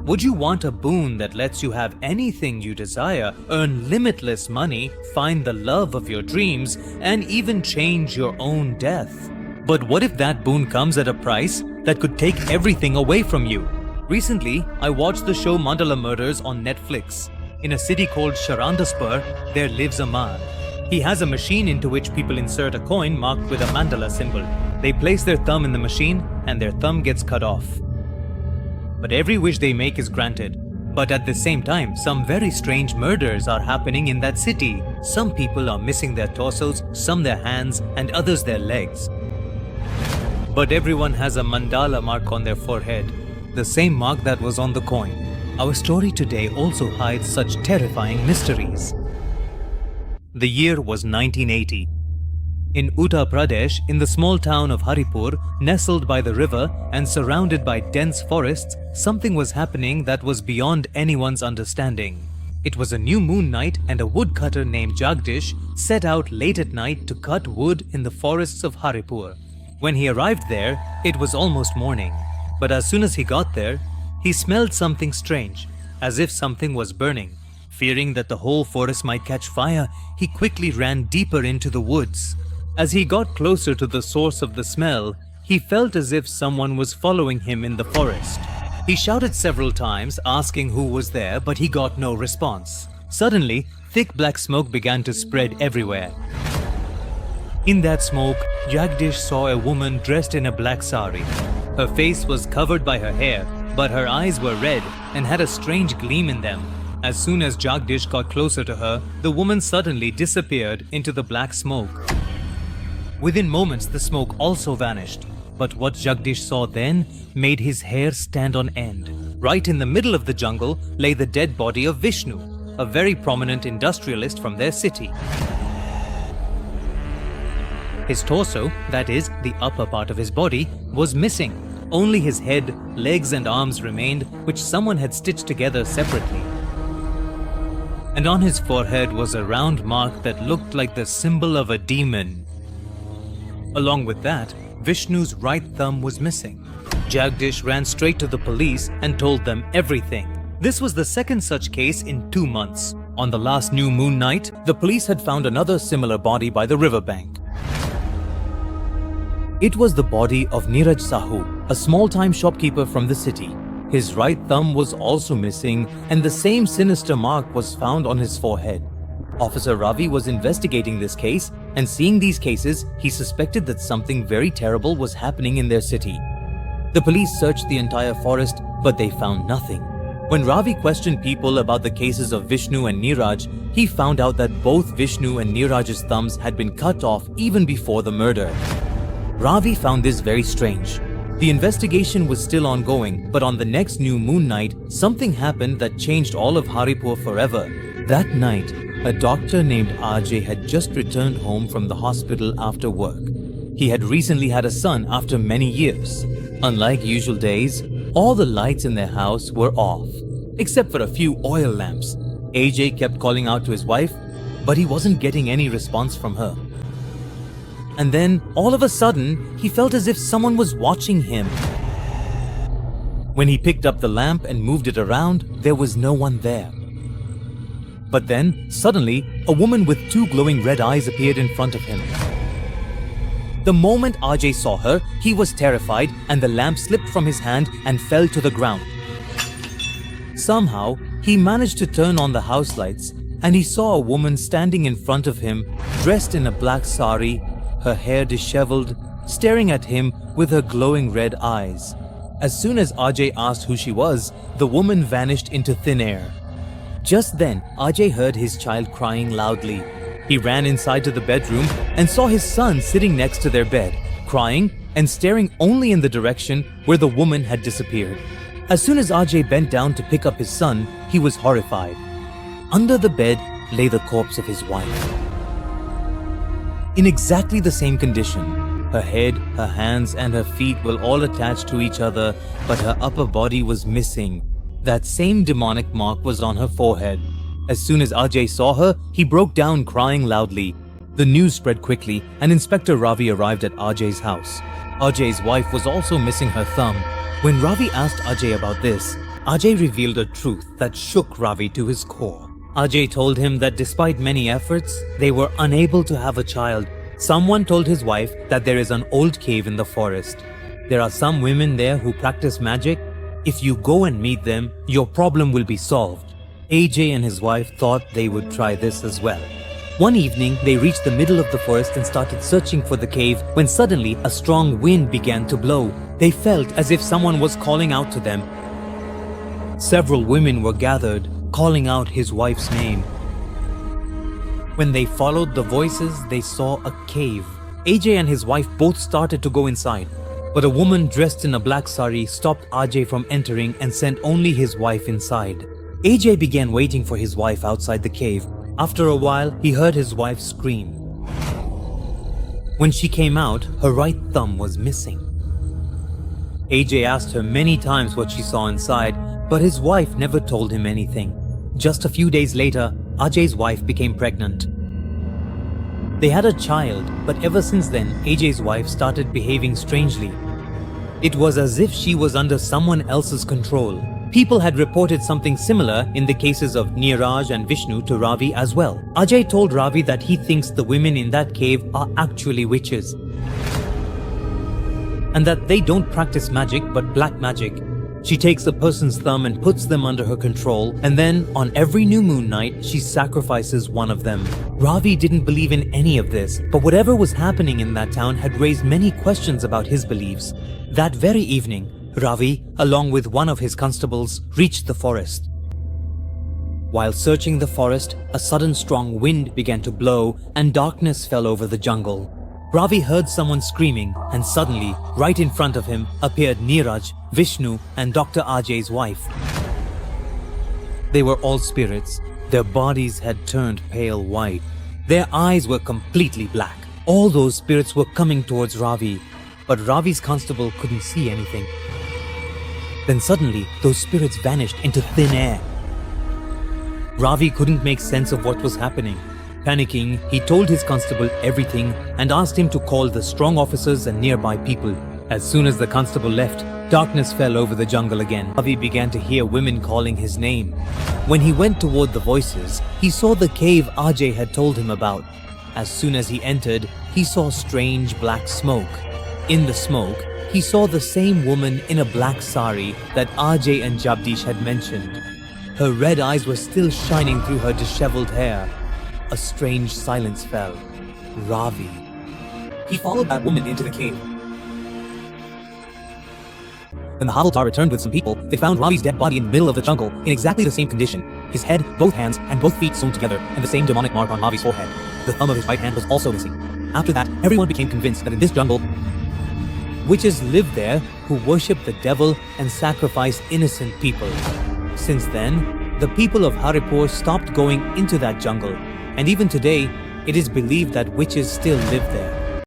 Would you want a boon that lets you have anything you desire, earn limitless money, find the love of your dreams, and even change your own death? But what if that boon comes at a price that could take everything away from you? Recently, I watched the show Mandala Murders on Netflix. In a city called Sharandaspur, there lives a man. He has a machine into which people insert a coin marked with a mandala symbol. They place their thumb in the machine and their thumb gets cut off. But every wish they make is granted. But at the same time, some very strange murders are happening in that city. Some people are missing their torsos, some their hands, and others their legs. But everyone has a mandala mark on their forehead, the same mark that was on the coin. Our story today also hides such terrifying mysteries. The year was 1980. In Uttar Pradesh, in the small town of Haripur, nestled by the river and surrounded by dense forests, something was happening that was beyond anyone's understanding. It was a new moon night and a woodcutter named Jagdish set out late at night to cut wood in the forests of Haripur. When he arrived there, it was almost morning. But as soon as he got there, he smelled something strange, as if something was burning. Fearing that the whole forest might catch fire, he quickly ran deeper into the woods. As he got closer to the source of the smell, he felt as if someone was following him in the forest. He shouted several times, asking who was there, but he got no response. Suddenly, thick black smoke began to spread everywhere. In that smoke, Jagdish saw a woman dressed in a black sari. Her face was covered by her hair, but her eyes were red and had a strange gleam in them. As soon as Jagdish got closer to her, the woman suddenly disappeared into the black smoke. Within moments, the smoke also vanished. But what Jagdish saw then made his hair stand on end. Right in the middle of the jungle lay the dead body of Vishnu, a very prominent industrialist from their city. His torso, that is, the upper part of his body, was missing. Only his head, legs and arms remained, which someone had stitched together separately. And on his forehead was a round mark that looked like the symbol of a demon. Along with that, Vishnu's right thumb was missing. Jagdish ran straight to the police and told them everything. This was the second such case in 2 months. On the last new moon night, the police had found another similar body by the riverbank. It was the body of Neeraj Sahu, a small-time shopkeeper from the city. His right thumb was also missing and the same sinister mark was found on his forehead. Officer Ravi was investigating this case, and seeing these cases, he suspected that something very terrible was happening in their city. The police searched the entire forest, but they found nothing. When Ravi questioned people about the cases of Vishnu and Neeraj, he found out that both Vishnu and Neeraj's thumbs had been cut off even before the murder. Ravi found this very strange. The investigation was still ongoing, but on the next new moon night, something happened that changed all of Haripur forever. That night, a doctor named Ajay had just returned home from the hospital after work. He had recently had a son after many years. Unlike usual days, all the lights in their house were off, except for a few oil lamps. Ajay kept calling out to his wife, but he wasn't getting any response from her. And then, all of a sudden, he felt as if someone was watching him. When he picked up the lamp and moved it around, there was no one there. But then, suddenly, a woman with 2 glowing red eyes appeared in front of him. The moment Ajay saw her, he was terrified and the lamp slipped from his hand and fell to the ground. Somehow, he managed to turn on the house lights and he saw a woman standing in front of him, dressed in a black sari, her hair disheveled, staring at him with her glowing red eyes. As soon as Ajay asked who she was, the woman vanished into thin air. Just then, Ajay heard his child crying loudly. He ran inside to the bedroom and saw his son sitting next to their bed, crying and staring only in the direction where the woman had disappeared. As soon as Ajay bent down to pick up his son, he was horrified. Under the bed lay the corpse of his wife. In exactly the same condition, her head, her hands and her feet were all attached to each other, but her upper body was missing. That same demonic mark was on her forehead. As soon as Ajay saw her, he broke down crying loudly. The news spread quickly and Inspector Ravi arrived at Ajay's house. Ajay's wife was also missing her thumb. When Ravi asked Ajay about this, Ajay revealed a truth that shook Ravi to his core. Ajay told him that despite many efforts, they were unable to have a child. Someone told his wife that there is an old cave in the forest. There are some women there who practice magic. If you go and meet them, your problem will be solved. Ajay and his wife thought they would try this as well. One evening, they reached the middle of the forest and started searching for the cave when suddenly a strong wind began to blow. They felt as if someone was calling out to them. Several women were gathered, calling out his wife's name. When they followed the voices, they saw a cave. Ajay and his wife both started to go inside, but a woman dressed in a black sari stopped Ajay from entering and sent only his wife inside. Ajay began waiting for his wife outside the cave. After a while, he heard his wife scream. When she came out, her right thumb was missing. Ajay asked her many times what she saw inside, but his wife never told him anything. Just a few days later, Ajay's wife became pregnant. They had a child, but ever since then, Ajay's wife started behaving strangely. It was as if she was under someone else's control. People had reported something similar in the cases of Neeraj and Vishnu to Ravi as well. Ajay told Ravi that he thinks the women in that cave are actually witches, and that they don't practice magic but black magic. She takes a person's thumb and puts them under her control, and then on every new moon night, she sacrifices one of them. Ravi didn't believe in any of this, but whatever was happening in that town had raised many questions about his beliefs. That very evening, Ravi, along with one of his constables, reached the forest. While searching the forest, a sudden strong wind began to blow and darkness fell over the jungle. Ravi heard someone screaming, and suddenly, right in front of him, appeared Neeraj, Vishnu, and Dr. Ajay's wife. They were all spirits. Their bodies had turned pale white. Their eyes were completely black. All those spirits were coming towards Ravi, but Ravi's constable couldn't see anything. Then suddenly, those spirits vanished into thin air. Ravi couldn't make sense of what was happening. Panicking, he told his constable everything and asked him to call the strong officers and nearby people. As soon as the constable left, darkness fell over the jungle again. Ravi began to hear women calling his name. When he went toward the voices, he saw the cave Ajay had told him about. As soon as he entered, he saw strange black smoke. In the smoke, he saw the same woman in a black sari that Ajay and Jagdish had mentioned. Her red eyes were still shining through her disheveled hair. A strange silence fell. Ravi. He followed that woman into the cave. When the Havildar returned with some people, they found Ravi's dead body in the middle of the jungle, in exactly the same condition. His head, both hands, and both feet sewn together, and the same demonic mark on Ravi's forehead. The thumb of his right hand was also missing. After that, everyone became convinced that in this jungle, witches lived there who worshipped the devil and sacrificed innocent people. Since then, the people of Haripur stopped going into that jungle, and even today, it is believed that witches still live there.